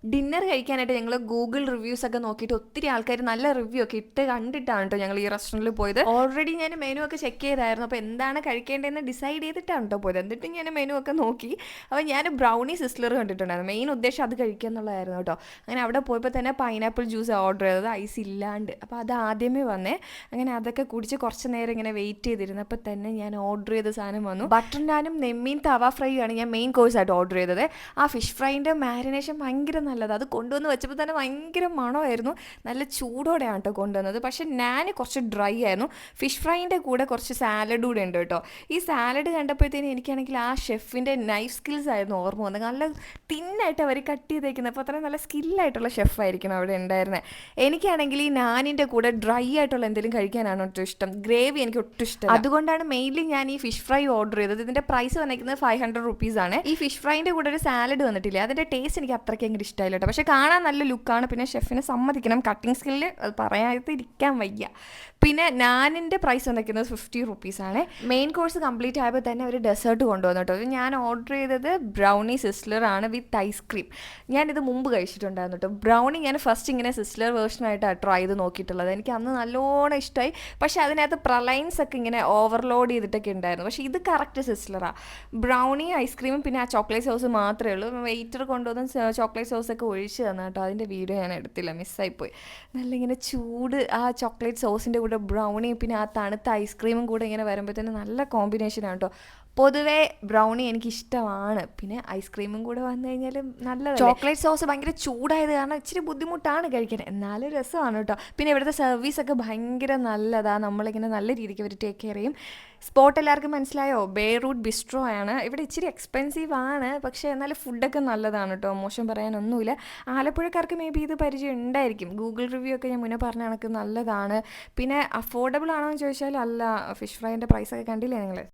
Dinner കഴിക്കാനായിട്ട് ഞങ്ങൾ Google reviews ഒക്കെ നോക്കിയിട്ട് ഒത്തിരി ആൾക്കാർ നല്ല റിവ്യൂ ഒക്കെ ഇട്ട് കണ്ടിട്ടാണ് കേട്ടോ ഞങ്ങൾ ഈ റെസ്റ്റോറൻറ്റിൽ പോയത്. ഓൾറെഡി ഞാൻ മെനു ഒക്കെ ചെക്ക് ചെയ്തായിരുന്നു. അപ്പോൾ എന്താണ് കഴിക്കേണ്ടതെന്ന് ഡിസൈഡ് ചെയ്തിട്ടാണ് കേട്ടോ പോയത്. എന്നിട്ട് ഞാൻ മെനു ഒക്കെ നോക്കി. അപ്പോൾ ഞാൻ ബ്രൗണി സിസ്ലർ കണ്ടിട്ടുണ്ടായിരുന്നു. മെയിൻ ഉദ്ദേശം അത് കഴിക്കുക എന്നുള്ളതായിരുന്നു കേട്ടോ. അങ്ങനെ അവിടെ പോയപ്പോൾ തന്നെ പൈനാപ്പിൾ ജ്യൂസ് ഓർഡർ ചെയ്തത്, ഐസ് ഇല്ലാണ്ട്. അപ്പോൾ അത് ആദ്യമേ വന്നേ. അങ്ങനെ അതൊക്കെ കുടിച്ച് കുറച്ച് നേരം ഇങ്ങനെ വെയിറ്റ് ചെയ്തിരുന്നപ്പോൾ തന്നെ ഞാൻ ഓർഡർ ചെയ്ത സാധനം വന്നു. ബട്ടർ നാനും നെമ്മീൻ തവ ഫ്രൈ ആണ് ഞാൻ മെയിൻ കോഴ്സായിട്ട് ഓർഡർ ചെയ്തത്. ആ ഫിഷ് ഫ്രൈൻ്റെ മാരിനേഷൻ ഭയങ്കര നല്ലത്. അത് കൊണ്ടുവന്ന് വെച്ചപ്പോൾ തന്നെ ഭയങ്കര മണമായിരുന്നു. നല്ല ചൂടോടെയാണ് കേട്ടോ കൊണ്ടുവന്നത്. പക്ഷേ ഞാൻ കുറച്ച് ഡ്രൈ ആയിരുന്നു. ഫിഷ് ഫ്രൈൻ്റെ കൂടെ കുറച്ച് സാലഡ് കൂടെ ഉണ്ട് കേട്ടോ. ഈ സാലഡ് കണ്ടപ്പോഴത്തേനും എനിക്കാണെങ്കിൽ ആ ഷെഫിൻ്റെ നൈഫ് സ്കിൽസ് ആയിരുന്നു ഓർമ്മ വന്നത്. നല്ല തിന്നായിട്ട് അവർ കട്ട് ചെയ്തേക്കുന്നത്. അപ്പോൾ അത്രയും നല്ല സ്കില്ലായിട്ടുള്ള ഷെഫായിരിക്കണം അവിടെ ഉണ്ടായിരുന്നത്. എനിക്കാണെങ്കിൽ ഈ നാനിൻ്റെ കൂടെ ഡ്രൈ ആയിട്ടുള്ള എന്തെങ്കിലും കഴിക്കാനാണ് ഒട്ടും ഇഷ്ടം. ഗ്രേവി എനിക്ക് ഒട്ടും ഇഷ്ടം. അതുകൊണ്ടാണ് മെയിൻലി ഞാൻ ഈ ഫിഷ് ഫ്രൈ ഓർഡർ ചെയ്തത്. ഇതിൻ്റെ പ്രൈസ് വന്നിരിക്കുന്നത് 500 റുപ്പീസാണ്. ഈ ഫിഷ് ഫ്രൈൻ്റെ കൂടെ ഒരു സാലഡ് വന്നിട്ടില്ല. അതിൻ്റെ ടേസ്റ്റ് എനിക്ക് അത്രയ്ക്ക് അങ്ങോട്ട് ഇഷ്ടമായില്ല കേട്ടോ. പക്ഷേ കാണാൻ നല്ല ലുക്കാണ്. പിന്നെ ഷെഫിനെ സമ്മതിക്കണം, കട്ടിങ് സ്കില്ല് അത് പറയാതിരിക്കാൻ വയ്യ. പിന്നെ നാനിൻ്റെ പ്രൈസ് വന്നിരിക്കുന്നത് 50 റുപ്പീസാണ്. മെയിൻ കോഴ്സ് കംപ്ലീറ്റ് ആയപ്പോൾ തന്നെ ഒരു ഡെസേർട്ട് കൊണ്ടുവന്നു കേട്ടോ. ഞാൻ ഓർഡർ ചെയ്തത് ബ്രൗണി സിസ്ലറാണ് വിത്ത് ഐസ്ക്രീം. ഞാനിത് മുമ്പ് കഴിച്ചിട്ടുണ്ടായിരുന്നു കേട്ടോ. ബ്രൗണി ഞാൻ ഫസ്റ്റ് ഇങ്ങനെ സിസ്ലർ വേർഷനായിട്ടാണ് ട്രൈ ചെയ്ത് നോക്കിയിട്ടുള്ളത്. എനിക്ക് അന്ന് നല്ലോണം ഇഷ്ടമായി. പക്ഷേ അതിനകത്ത് പ്രലൈൻസ് ഒക്കെ ഇങ്ങനെ ഓവർലോഡ് ചെയ്തിട്ടൊക്കെ ഉണ്ടായിരുന്നു. പക്ഷേ ഇത് കറക്റ്റ് സിസ്ലറാണ്. ബ്രൗണി ഐസ്ക്രീമും പിന്നെ ആ ചോക്ലേറ്റ് സോസ് മാത്രമേ ഉള്ളൂ. വെയിറ്റർ കൊണ്ടുവന്ന് ചോക്ലേറ്റ് സോസൊക്കെ ഒഴിച്ച് തന്നു കേട്ടോ. അതിൻ്റെ വീഡിയോ ഞാൻ എടുത്തില്ല, മിസ്സായിപ്പോയി. നല്ല ഇങ്ങനെ ചൂട് ആ ചോക്ലേറ്റ് സോസിൻ്റെ കൂടെ ബ്രൗണി പിന്നെ ആ തണുത്ത ഐസ്ക്രീമും കൂടെ ഇങ്ങനെ വരുമ്പോഴത്തേന് നല്ല കോമ്പിനേഷനാണ് കേട്ടോ. പൊതുവേ ബ്രൗണി എനിക്ക് ഇഷ്ടമാണ്. പിന്നെ ഐസ്ക്രീമും കൂടെ വന്നു കഴിഞ്ഞാൽ നല്ലതാണ്. ചോക്ലേറ്റ് സോസ് ഭയങ്കര ചൂടായത് കാരണം ഇച്ചിരി ബുദ്ധിമുട്ടാണ് കഴിക്കാൻ, എന്നാലും രസമാണ് കേട്ടോ. പിന്നെ ഇവിടുത്തെ സർവീസൊക്കെ ഭയങ്കര നല്ലതാണ്. നമ്മളിങ്ങനെ നല്ല രീതിക്ക് അവർ ടേക്ക് കെയർ ചെയ്യും. സ്പോട്ട് എല്ലാവർക്കും മനസ്സിലായോ? ബെയ്റൂട്ട് ബിസ്ട്രോ ആണ്. ഇവിടെ ഇച്ചിരി എക്സ്പെൻസീവ് ആണ്, പക്ഷേ എന്നാലും ഫുഡൊക്കെ നല്ലതാണ് കേട്ടോ. മോശം പറയാനൊന്നുമില്ല. ആലപ്പുഴക്കാർക്ക് മേ ബി ഇത് പരിചയം ഉണ്ടായിരിക്കും. ഗൂഗിൾ റിവ്യൂ ഒക്കെ ഞാൻ മുന്നേ പറഞ്ഞ കണക്ക് നല്ലതാണ്. പിന്നെ അഫോർഡബിൾ ആണോ എന്ന് ചോദിച്ചാൽ അല്ല. ഫിഷ് ഫ്രൈൻ്റെ പ്രൈസൊക്കെ കണ്ടില്ലേ നിങ്ങൾ?